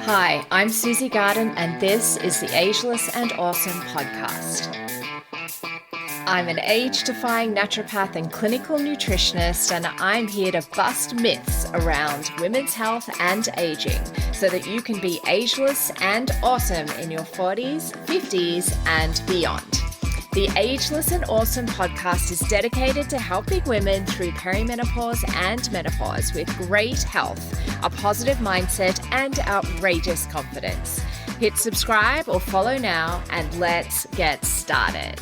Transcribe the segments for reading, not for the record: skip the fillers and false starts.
Hi, I'm Susie Garden, and this is the Ageless and Awesome podcast. I'm an age-defying naturopath and clinical nutritionist, and I'm here to bust myths around women's health and aging so that you can be ageless and awesome in your 40s, 50s, and beyond. The Ageless and Awesome podcast is dedicated to helping women through perimenopause and menopause with great health, a positive mindset, and outrageous confidence. Hit subscribe or follow now, and let's get started.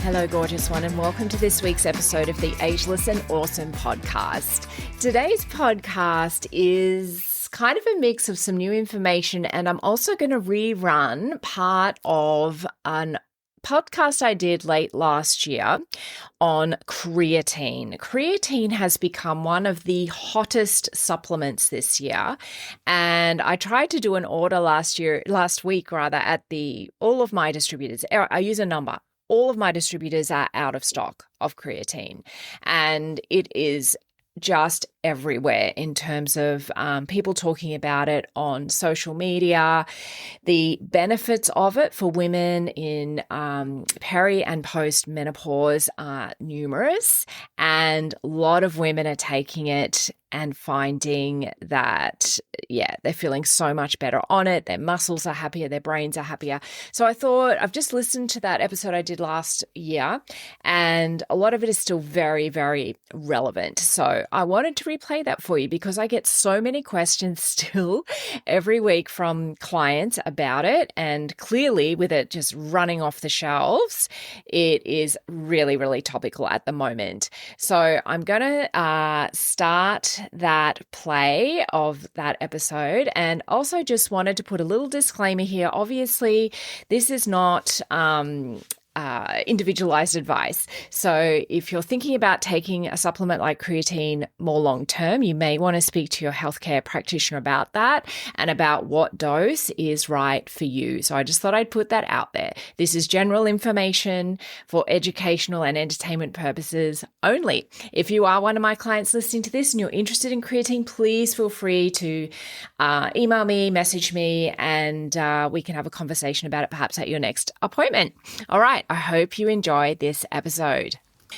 Hello, gorgeous one, and welcome to this week's episode of the Ageless and Awesome podcast. Today's podcast is kind of a mix of some new information, and I'm also going to rerun part of an podcast I did late last year on creatine. Creatine has become one of the hottest supplements this year, and I tried to do an order last week at all of my distributors. I use a number. All of my distributors are out of stock of creatine, and it is just everywhere in terms of people talking about it on social media. The benefits of it for women in peri and post menopause are numerous, and a lot of women are taking it and finding that, they're feeling so much better on it. Their muscles are happier, their brains are happier. So I thought, I've just listened to that episode I did last year, and a lot of it is still very, very relevant. So I wanted to replay that for you because I get so many questions still every week from clients about it. And clearly, with it just running off the shelves, it is really, really topical at the moment. So I'm going to start that play of that episode, and also just wanted to put a little disclaimer here. Obviously, this is not individualized advice. So if you're thinking about taking a supplement like creatine more long term, you may want to speak to your healthcare practitioner about that and about what dose is right for you. So I just thought I'd put that out there. This is general information for educational and entertainment purposes only. If you are one of my clients listening to this and you're interested in creatine, please feel free to email me, message me, and we can have a conversation about it perhaps at your next appointment. All right. I hope you enjoy this episode.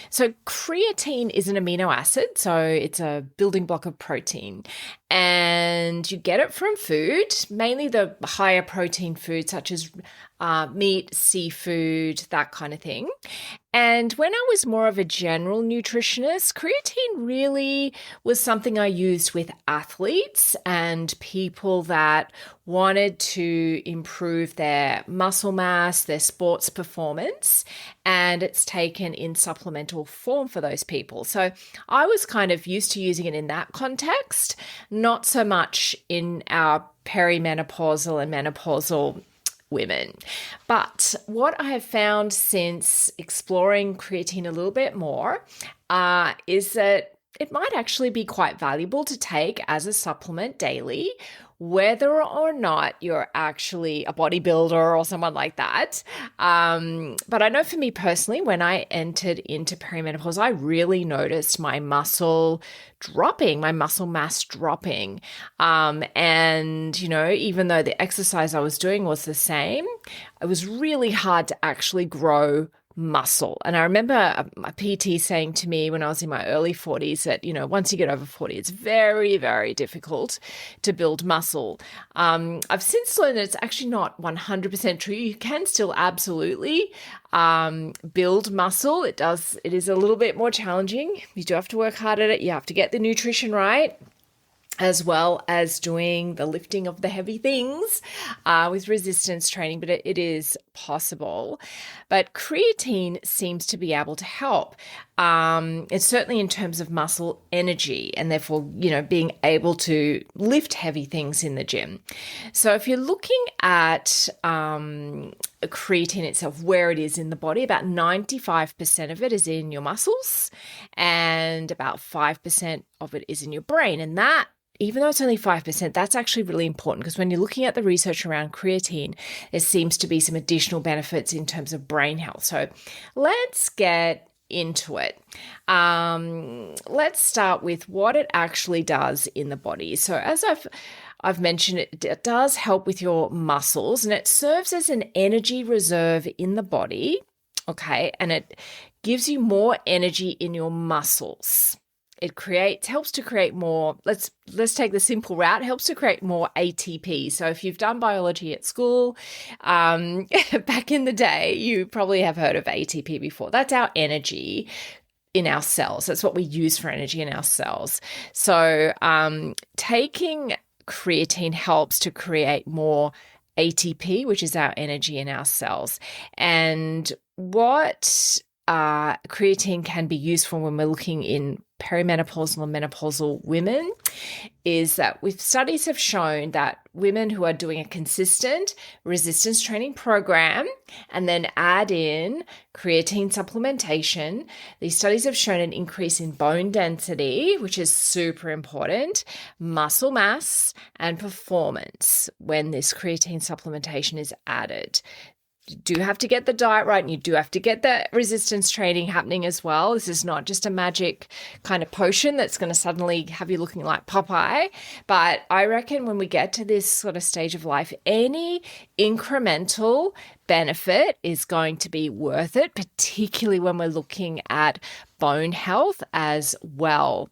So creatine is an amino acid, so it's a building block of protein, and you get it from food, mainly the higher protein foods such as meat, seafood, that kind of thing. And when I was more of a general nutritionist, creatine really was something I used with athletes and people that wanted to improve their muscle mass, their sports performance, and it's taken in supplemental form for those people. So I was kind of used to using it in that context, not so much in our perimenopausal and menopausal women. But what I have found since exploring creatine a little bit more is that it might actually be quite valuable to take as a supplement daily, whether or not you're actually a bodybuilder or someone like that. But I know for me personally, when I entered into perimenopause, I really noticed my muscle dropping, my muscle mass dropping. And, even though the exercise I was doing was the same, it was really hard to actually grow muscle. And I remember my PT saying to me when I was in my early 40s that, once you get over 40, it's very, very difficult to build muscle. I've since learned that it's actually not 100% true. You can still absolutely build muscle. It is a little bit more challenging. You do have to work hard at it. You have to get the nutrition right, as well as doing the lifting of the heavy things with resistance training, but it is possible. But creatine seems to be able to help. It's certainly in terms of muscle energy and therefore, being able to lift heavy things in the gym. So if you're looking at creatine itself, where it is in the body, about 95% of it is in your muscles and about 5% of it is in your brain. And that, even though it's only 5%, that's actually really important because when you're looking at the research around creatine, there seems to be some additional benefits in terms of brain health. So let's get into it. Let's start with what it actually does in the body. So as I've mentioned it does help with your muscles, and it serves as an energy reserve in the body. Okay. And it gives you more energy in your muscles. It helps to create more, let's take the simple route, helps to create more ATP. So if you've done biology at school, back in the day, you probably have heard of ATP before. That's our energy in our cells. That's what we use for energy in our cells. So taking creatine helps to create more ATP, which is our energy in our cells. And what creatine can be used for when we're looking in perimenopausal and menopausal women is that with studies have shown that women who are doing a consistent resistance training program and then add in creatine supplementation, these studies have shown an increase in bone density, which is super important, muscle mass, and performance when this creatine supplementation is added. You do have to get the diet right, and you do have to get the resistance training happening as well. This is not just a magic kind of potion that's going to suddenly have you looking like Popeye. But I reckon when we get to this sort of stage of life, any incremental benefit is going to be worth it, particularly when we're looking at bone health as well.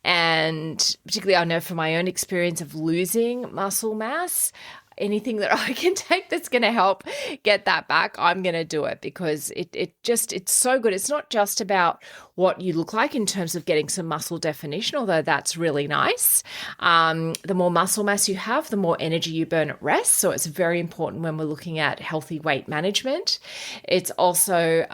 And particularly I know from my own experience of losing muscle mass, anything that I can take that's going to help get that back, I'm going to do it, because it's so good. It's not just about what you look like in terms of getting some muscle definition, although that's really nice. The more muscle mass you have, the more energy you burn at rest. So it's very important when we're looking at healthy weight management. It's also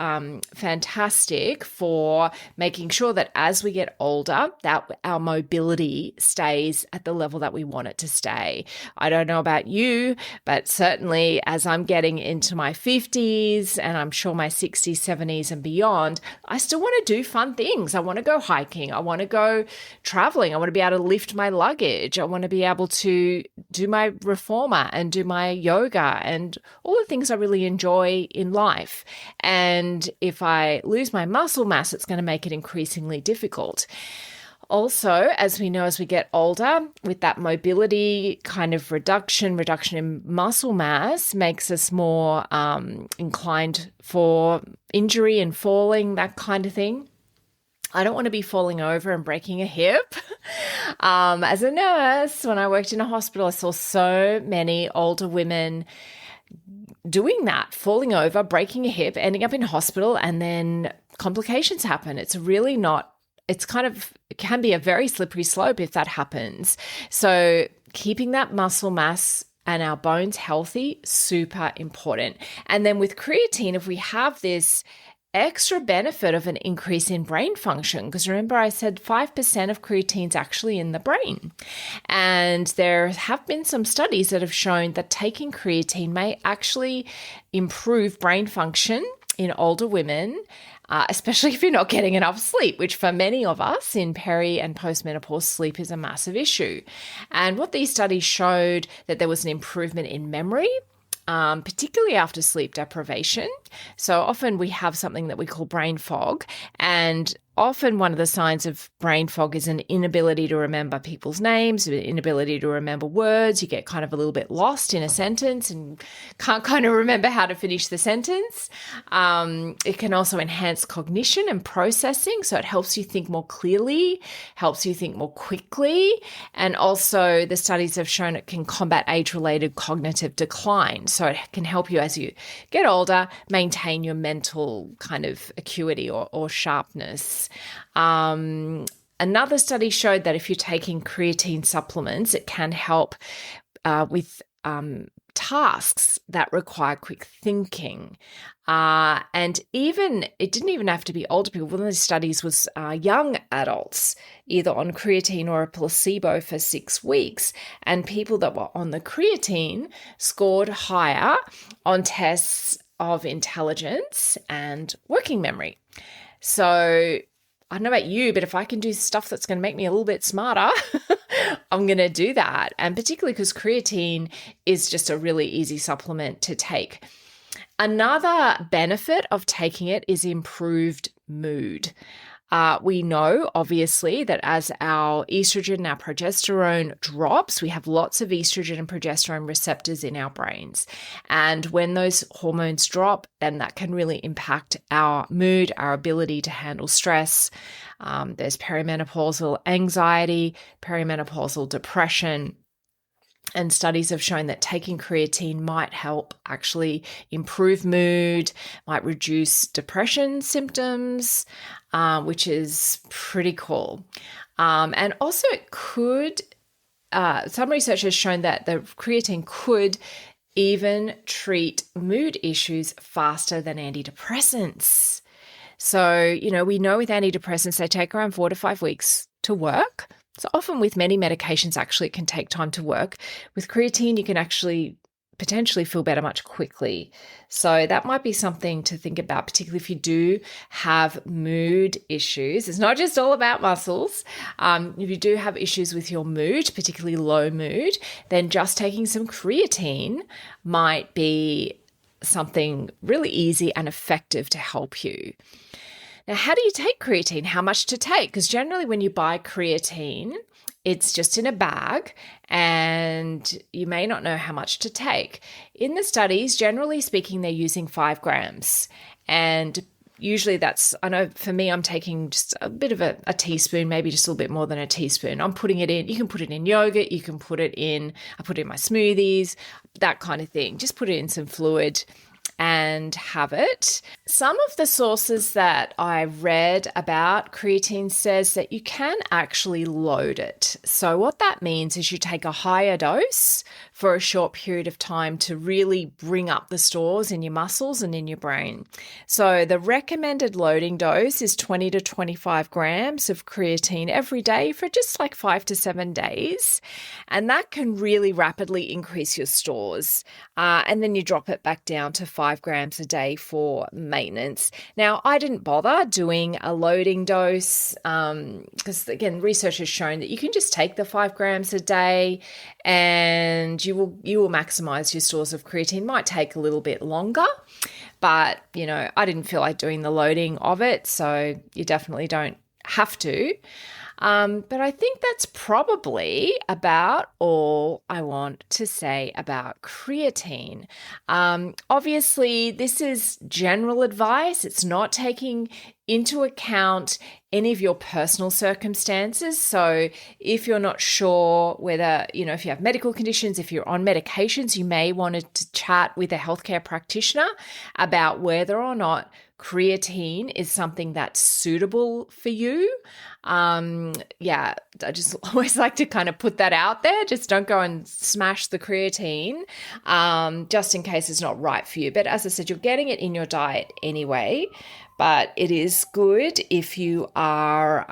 fantastic for making sure that as we get older, that our mobility stays at the level that we want it to stay. I don't know about you, but certainly as I'm getting into my 50s and I'm sure my 60s, 70s and beyond, I still want to do fun things. I want to go hiking. I want to go traveling. I want to be able to lift my luggage. I want to be able to do my reformer and do my yoga and all the things I really enjoy in life. And if I lose my muscle mass, it's going to make it increasingly difficult. Also, as we know, as we get older, with that mobility kind of reduction in muscle mass makes us more inclined for injury and falling, that kind of thing. I don't want to be falling over and breaking a hip. As a nurse, when I worked in a hospital, I saw so many older women doing that, falling over, breaking a hip, ending up in hospital, and then complications happen. It's really not, it can be a very slippery slope if that happens. So keeping that muscle mass and our bones healthy, super important. And then with creatine, if we have this extra benefit of an increase in brain function, because remember I said 5% of creatine's actually in the brain. And there have been some studies that have shown that taking creatine may actually improve brain function in older women, especially if you're not getting enough sleep, which for many of us in peri and postmenopause, sleep is a massive issue. And what these studies showed that there was an improvement in memory, particularly after sleep deprivation. So often we have something that we call brain fog, and often one of the signs of brain fog is an inability to remember people's names, an inability to remember words. You get kind of a little bit lost in a sentence and can't kind of remember how to finish the sentence. It can also enhance cognition and processing. So it helps you think more clearly, helps you think more quickly. And also the studies have shown it can combat age-related cognitive decline. So it can help you as you get older, maintain your mental kind of acuity or sharpness. Another study showed that if you're taking creatine supplements, it can help with tasks that require quick thinking. And it didn't even have to be older people. One of the studies was young adults, either on creatine or a placebo for 6 weeks. And people that were on the creatine scored higher on tests of intelligence and working memory. So I don't know about you, but if I can do stuff that's going to make me a little bit smarter, I'm going to do that. And particularly because creatine is just a really easy supplement to take. Another benefit of taking it is improved mood. We know, obviously, that as our estrogen and our progesterone drops, we have lots of estrogen and progesterone receptors in our brains. And when those hormones drop, then that can really impact our mood, our ability to handle stress. There's perimenopausal anxiety, perimenopausal depression. And studies have shown that taking creatine might help actually improve mood, might reduce depression symptoms, which is pretty cool. And also it could, some research has shown that the creatine could even treat mood issues faster than antidepressants. So, we know with antidepressants, they take around 4 to 5 weeks to work. So often with many medications, actually, it can take time to work. With creatine, you can actually potentially feel better much quickly. So that might be something to think about, particularly if you do have mood issues. It's not just all about muscles. If you do have issues with your mood, particularly low mood, then just taking some creatine might be something really easy and effective to help you. Now, how do you take creatine? How much to take? Because generally when you buy creatine, it's just in a bag and you may not know how much to take. In the studies, generally speaking, they're using 5 grams. And usually that's, I know for me, I'm taking just a bit of a teaspoon, maybe just a little bit more than a teaspoon. I'm putting it in, you can put it in yogurt, you can put it in, I put it in my smoothies, that kind of thing. Just put it in some fluid and have it. Some of the sources that I read about creatine says that you can actually load it. So what that means is you take a higher dose for a short period of time to really bring up the stores in your muscles and in your brain. So the recommended loading dose is 20 to 25 grams of creatine every day for just like 5 to 7 days. And that can really rapidly increase your stores. And then you drop it back down to 5 grams a day for maintenance. Now, I didn't bother doing a loading dose because, again, research has shown that you can just take the 5 grams a day and you will maximize your stores of creatine. Might take a little bit longer, but, I didn't feel like doing the loading of it, so you definitely don't have to. But I think that's probably about all I want to say about creatine. Obviously, this is general advice. It's not taking into account any of your personal circumstances. So if you're not sure whether, if you have medical conditions, if you're on medications, you may want to chat with a healthcare practitioner about whether or not creatine is something that's suitable for you. I just always like to kind of put that out there. Just don't go and smash the creatine just in case it's not right for you. But as I said, you're getting it in your diet anyway. But it is good if you are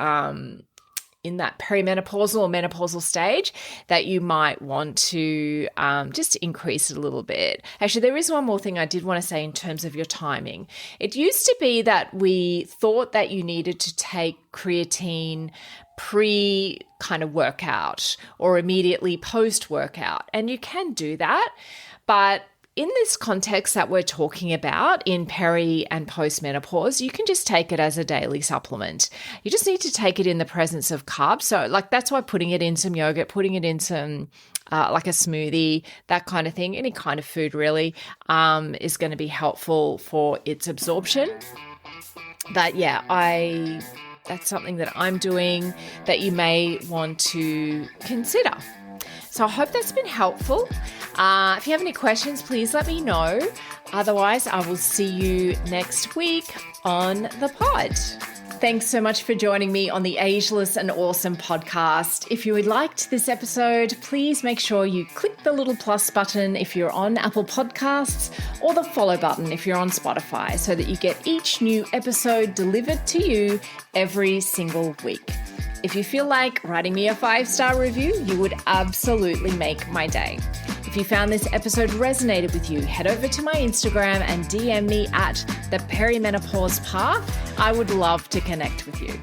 in that perimenopausal or menopausal stage that you might want to just increase it a little bit. Actually, there is one more thing I did want to say in terms of your timing. It used to be that we thought that you needed to take creatine pre kind of workout or immediately post workout, and you can do that, but in this context that we're talking about in peri and postmenopause, you can just take it as a daily supplement. You just need to take it in the presence of carbs. So that's why putting it in some yogurt, putting it in some like a smoothie, that kind of thing, any kind of food really is going to be helpful for its absorption. But that's something that I'm doing that you may want to consider. So I hope that's been helpful. If you have any questions, please let me know. Otherwise, I will see you next week on the pod. Thanks so much for joining me on the Ageless and Awesome podcast. If you liked this episode, please make sure you click the little plus button if you're on Apple Podcasts or the follow button if you're on Spotify so that you get each new episode delivered to you every single week. If you feel like writing me a 5-star review, you would absolutely make my day. If you found this episode resonated with you, head over to my Instagram and DM me at the Perimenopause Path. I would love to connect with you.